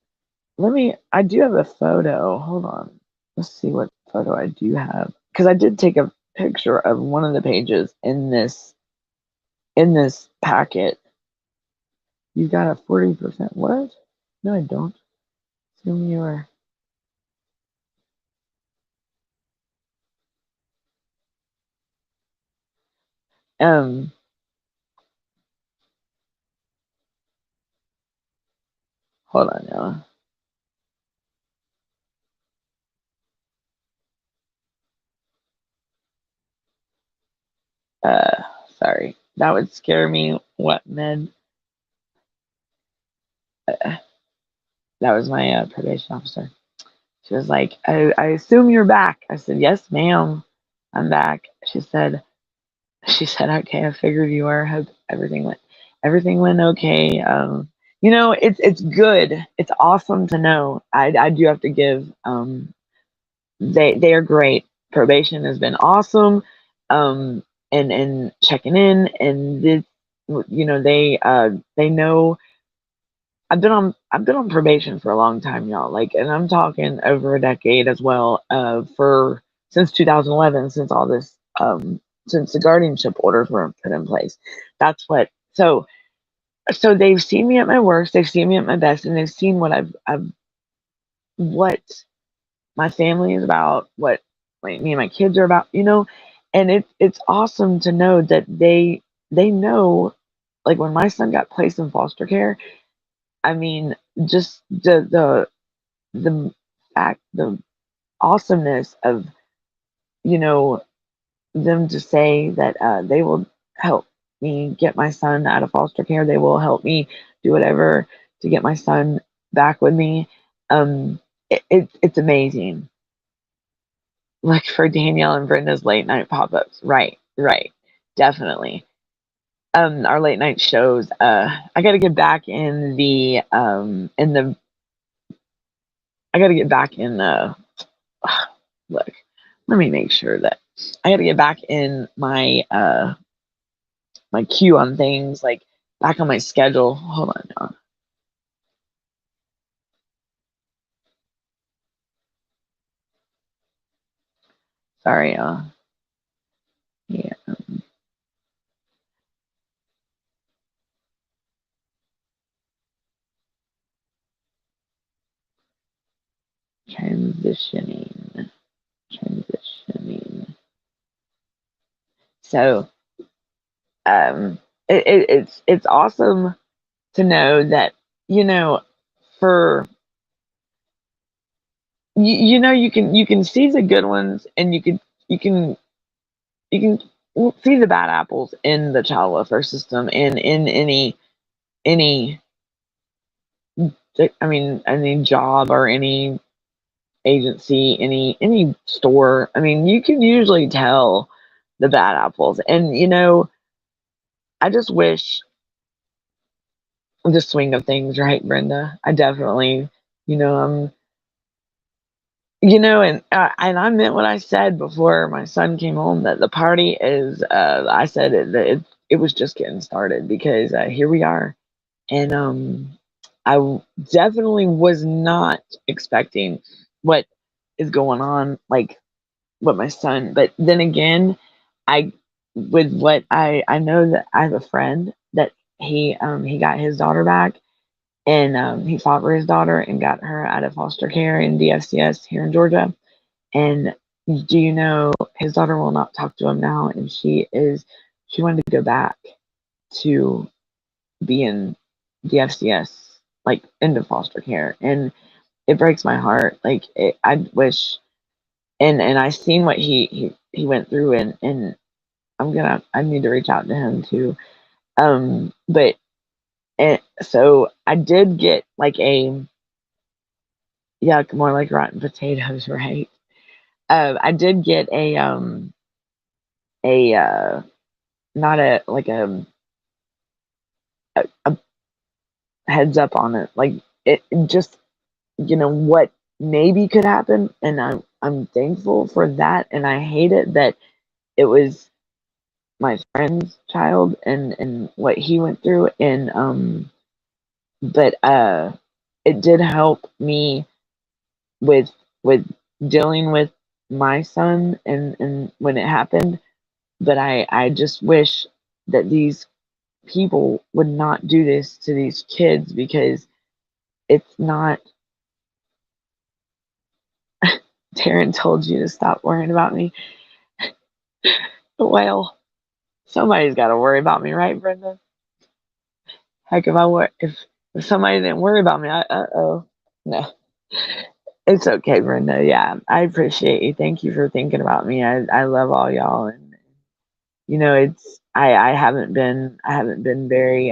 Let me. I do have a photo. Hold on. Let's see what photo I do have because I did take a picture of one of the pages in this packet. You got a 40%. What? No, I don't. Assume you are. Um. Hold on now. Uh. Sorry. That would scare me. What med? Uh, that was my probation officer. She was like, I assume you're back. I said, yes, ma'am. I'm back. She said, okay, I figured you were. Hope everything went okay. It's good. It's awesome to know. I do have to give they are great. Probation has been awesome. And checking in and this they know I've been on probation for a long time, y'all. Like, and I'm talking over a decade as well. For since 2011, since all this, since the guardianship orders were put in place. That's what. So they've seen me at my worst. They've seen me at my best, and they've seen what my family is about, what like me and my kids are about. And it's awesome to know that they know. Like when my son got placed in foster care, I mean, just the fact, the awesomeness of you know them to say that they will help me get my son out of foster care. They will help me do whatever to get my son back with me. It's amazing. Like for Danielle and Brenda's late night pop ups, right, definitely. Our late night shows. I got to get back in the I got to get back in the look. let me make sure that I got to get back in my my queue on things, like back on my schedule. Hold on now. Sorry, yeah, transitioning, transitioning. So, it's awesome to know that, you know, for you can see the good ones, and you can you can see the bad apples in the child welfare system, and in any I mean any job or any agency, any store. I mean, you can usually tell the bad apples. And I just wish the swing of things, right, Brenda? I definitely, you know, and I meant what I said before my son came home, that the party is. I said it was just getting started, because here we are, and definitely was not expecting what is going on, like what my son. But then again, I with what I know, that I have a friend that he got his daughter back, and he fought for his daughter and got her out of foster care in DFCS here in Georgia. And do you know, his daughter will not talk to him now, and she wanted to go back to be in DFCS, like into foster care, and it breaks my heart. Like I wish, and I seen what he went through, and I need to reach out to him too. But and so I did get like a, yeah, more like rotten potatoes, right? I did get a not a like a heads up on it, like it just, what maybe could happen, and I'm thankful for that, and I hate it that it was my friend's child, and what he went through, and but it did help me with with dealing with my son, and when it happened. But I just wish that these people would not do this to these kids, because it's not. Taryn told you to stop worrying about me. Well, somebody's got to worry about me, right, Brenda? Heck, if somebody didn't worry about me, uh-oh. No, it's okay, Brenda. Yeah, I appreciate you. Thank you for thinking about me. I love all y'all, and it's I haven't been very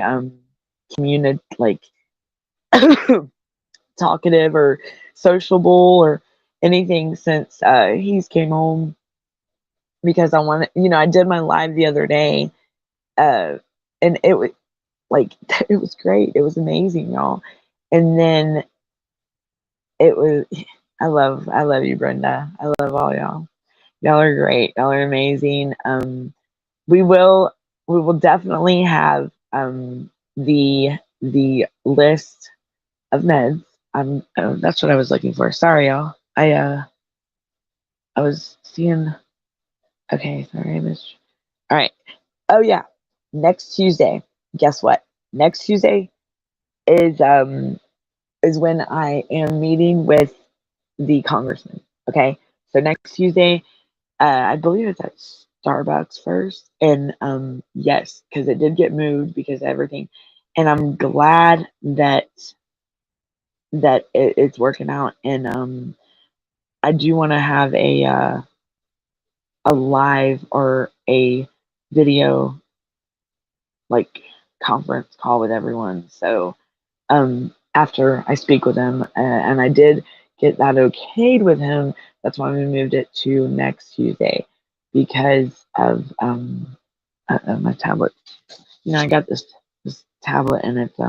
like talkative or sociable or anything since he's came home, because I did my live the other day, uh, and it was like it was great. It was amazing, y'all. And then it was I love you, Brenda. I love all y'all. Y'all are great. Y'all are amazing. We will we will definitely have the list of meds. That's what I was looking for. Sorry, y'all. I was seeing. Okay, sorry, I missed. All right. Oh yeah, next Tuesday. Guess what? Next Tuesday is when I am meeting with the congressman. Okay, so next Tuesday, I believe it's at Starbucks first, and yes, because it did get moved because of everything, and I'm glad that it's working out, and I do want to have a live or a video, like, conference call with everyone. So after I speak with him, and I did get that okayed with him, that's why we moved it to next Tuesday, because of my tablet. I got this tablet, and it's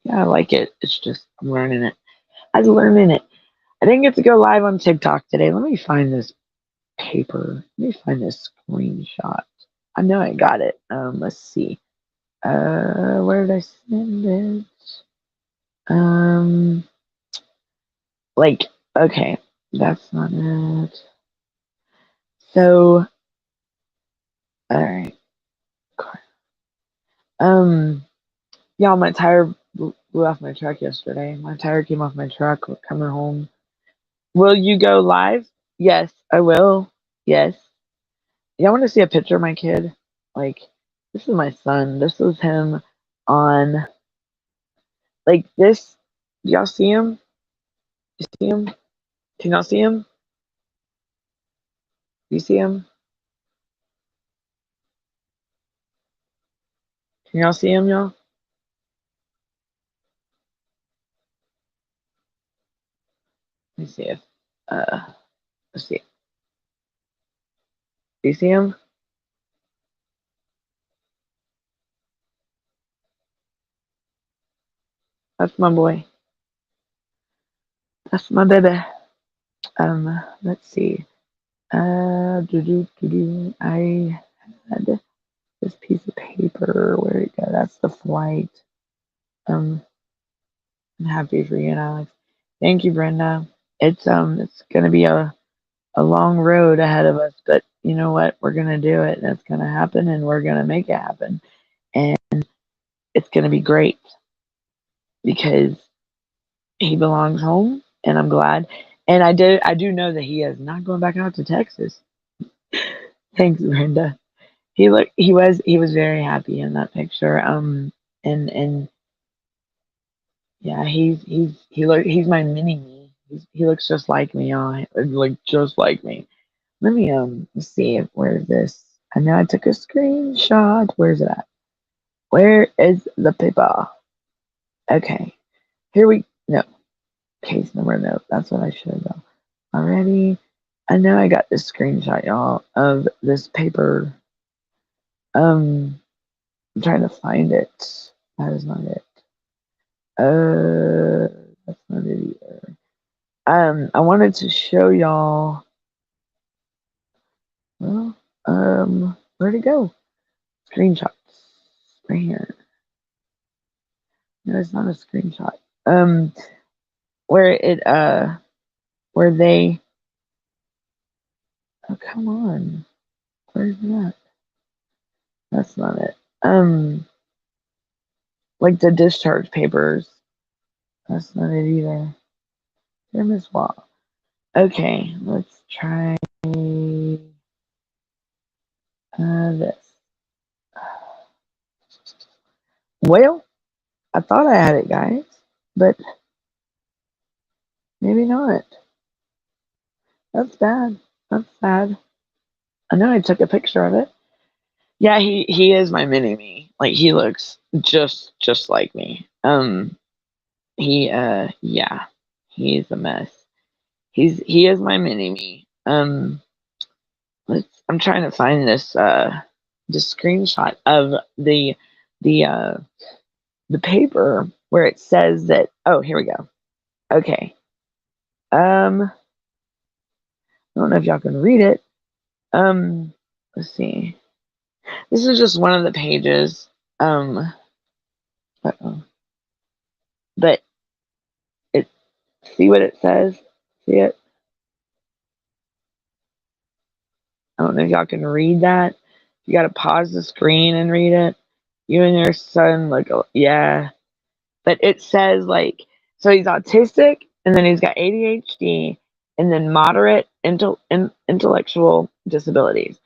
yeah, I like it. It's just I'm learning it. I'm learning it. I didn't get to go live on TikTok today. Let me find this paper. Let me find this screenshot. I know I got it. Let's see. Where did I send it? Like, okay, that's not it. So, alright. Y'all, my tire blew off my truck yesterday. My tire came off my truck coming home. Will you go live? Yes, I will. Yes. Y'all want to see a picture of my kid? Like, this is my son. This is him on, like, this. Do y'all see him? You see him? Can y'all see him? You see him? Can y'all see him, y'all? Let me see if, let's see. Do you see him? That's my boy. That's my baby. Let's see. I had this piece of paper. Where did it go? That's the flight. I'm happy for you, Alex. Thank you, Brenda. It's gonna be a long road ahead of us, but you know what? We're gonna do it, and it's gonna happen, and we're gonna make it happen, and it's gonna be great because he belongs home, and I'm glad. And I do know that he is not going back out to Texas. Thanks, Brenda. He was very happy in that picture. And yeah, he's my mini me. He looks just like me, y'all. Like just like me. Let me let's see if where's this. I know I took a screenshot. Where's it at? Where is the paper? Okay. Here we no. Case number no. That's what I should have done. Already. I know I got this screenshot, y'all, of this paper. I'm trying to find it. That is not it. That's not it either. I wanted to show y'all. Well, where'd it go? Screenshots right here. No, it's not a screenshot. Where it where they. Oh, come on. Where's that? That's not it. Like the discharge papers. That's not it either. Here, Miss Wall. Okay, let's try this. Well, I thought I had it, guys, but maybe not. That's bad. That's sad. I know I took a picture of it. Yeah, he is my mini me. Like he looks just like me. Yeah, he's a mess. He is my mini me. I'm trying to find this screenshot of the the paper where it says that. Oh, here we go. Okay. I don't know if y'all can read it. Let's see. This is just one of the pages. But it. See what it says. See it. I don't know if y'all can read that. You got to pause the screen and read it. You and your son look, yeah. But it says like, so he's autistic, and then he's got ADHD, and then moderate intellectual disabilities.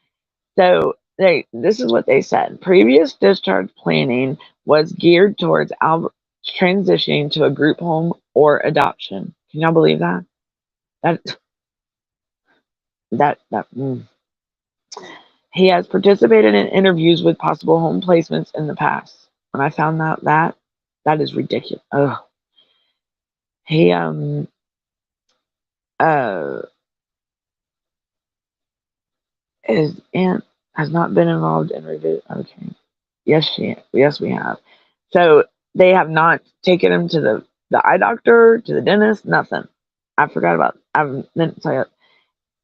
So this is what they said. Previous discharge planning was geared towards transitioning to a group home or adoption. Can y'all believe that? That. He has participated in interviews with possible home placements in the past. When I found out that is ridiculous. Oh, he his aunt has not been involved in review. Okay, yes we have. So they have not taken him to the eye doctor, to the dentist, nothing. I forgot about. I meant to tell you,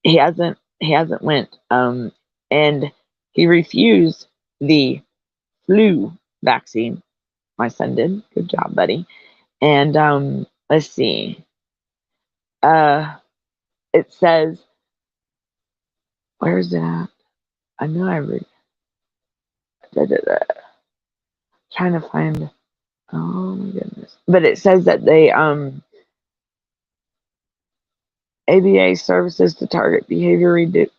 he hasn't he hasn't went. And he refused the flu vaccine. My son did. Good job, buddy. And let's see. It says, where's it at? I know I read. Trying to find. Oh my goodness! But it says that they ABA services to target behavior reduce,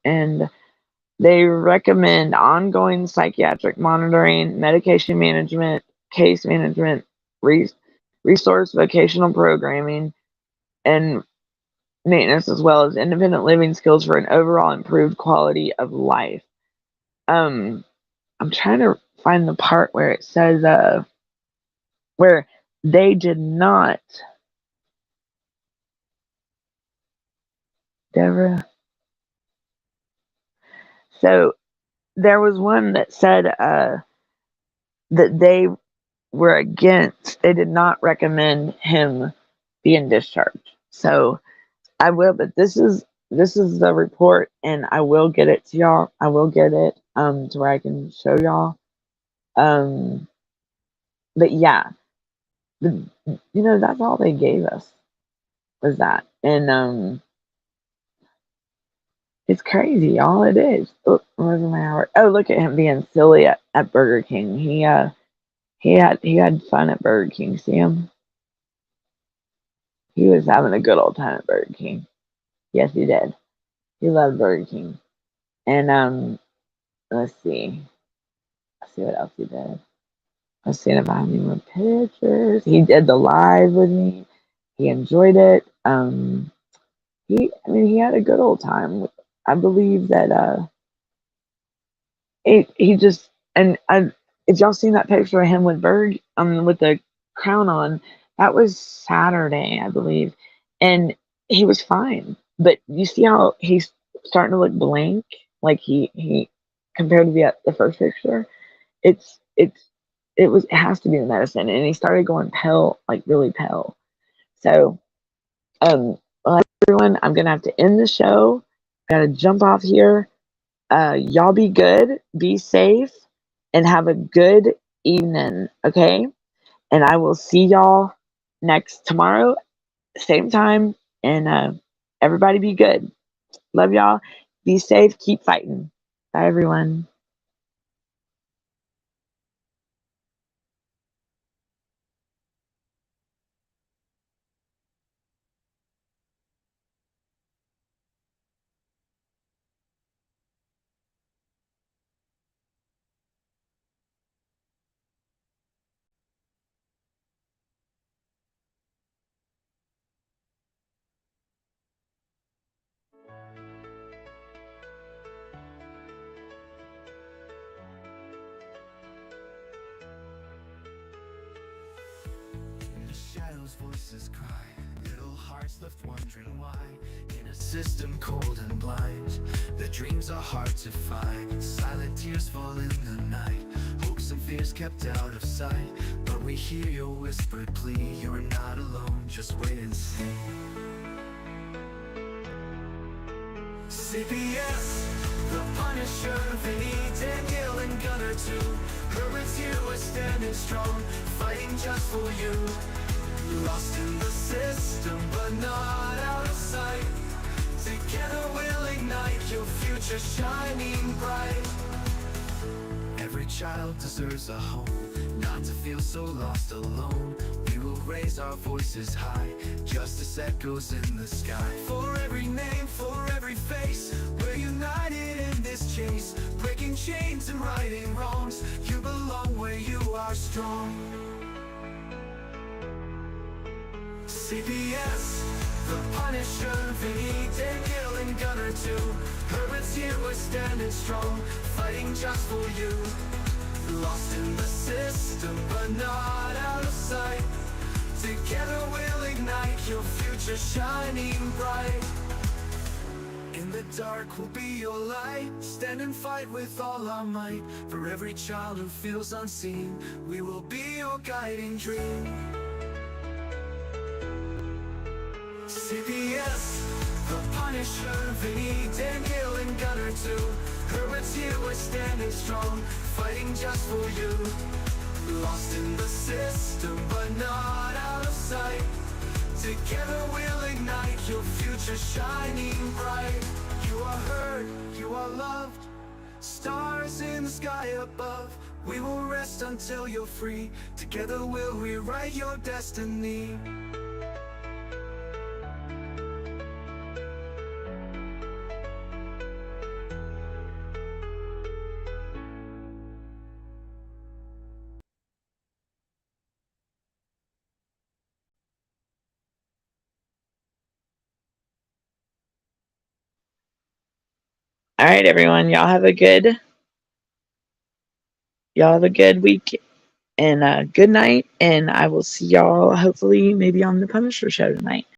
and they recommend ongoing psychiatric monitoring, medication management, case management, resource vocational programming, and maintenance, as well as independent living skills for an overall improved quality of life. I'm trying to find the part where it says where they did not. Deborah. So there was one that said that they were against. They did not recommend him being discharged. So I will, but this is the report, and I will get it to y'all. I will get it to where I can show y'all. But yeah, that's all they gave us was that, and it's crazy, y'all. It is. Oh, where's my hour? Oh, look at him being silly at Burger King. He had fun at Burger King. See him? He was having a good old time at Burger King. Yes, he did. He loved Burger King. And let's see. Let's see what else he did. Let's see if I have any more pictures. He did the live with me. He enjoyed it. He had a good old time. I believe that he just, and if y'all seen that picture of him with with the crown on, that was Saturday, I believe, and he was fine. But you see how he's starting to look blank, like he compared to the first picture. It's it has to be the medicine, and he started going pale, like really pale. So well, everyone, I'm gonna have to end the show. Gotta jump off here. Y'all be good, be safe, and have a good evening, okay? And I will see y'all next tomorrow, same time, and everybody be good. Love y'all. Be safe, keep fighting. Bye, everyone. In the shadows, voices cry. Little hearts left wondering why. In a system cold and blind, the dreams are hard to find. Silent tears fall in the night. Hopes and fears kept out of sight. But we hear your whispered plea. You're not alone, just wait and see. CPS, the Punisher, Vinny, Danielle, and Gunner too. Herbert's here, we're standing strong, fighting just for you. Lost in the system, but not out of sight. Together we'll ignite your future shining bright. Every child deserves a home, not to feel so lost alone. We will raise our voices high, justice echoes in the sky. For every name, for every face, we're united in this chase. Breaking chains and righting wrongs, you belong where you are strong. CPS, the Punisher, Vinny, Danielle, and Gunner too. Herbert's here, we're standing strong, fighting just for you. Lost in the system, but not out of sight. Together we'll ignite your future shining bright. In the dark we'll be your light. Stand and fight with all our might. For every child who feels unseen, we will be your guiding dream. CPS, the Punisher, Vinny, Danielle, and Gunner too. Herbert's here, we're standing strong, fighting just for you. Lost in the system, but not out of sight. Together we'll ignite your future shining bright. You are heard, you are loved, stars in the sky above. We will rest until you're free. Together we'll rewrite your destiny. All right, everyone. Y'all have a good week and a good night. And I will see y'all hopefully maybe on the Punisher show tonight.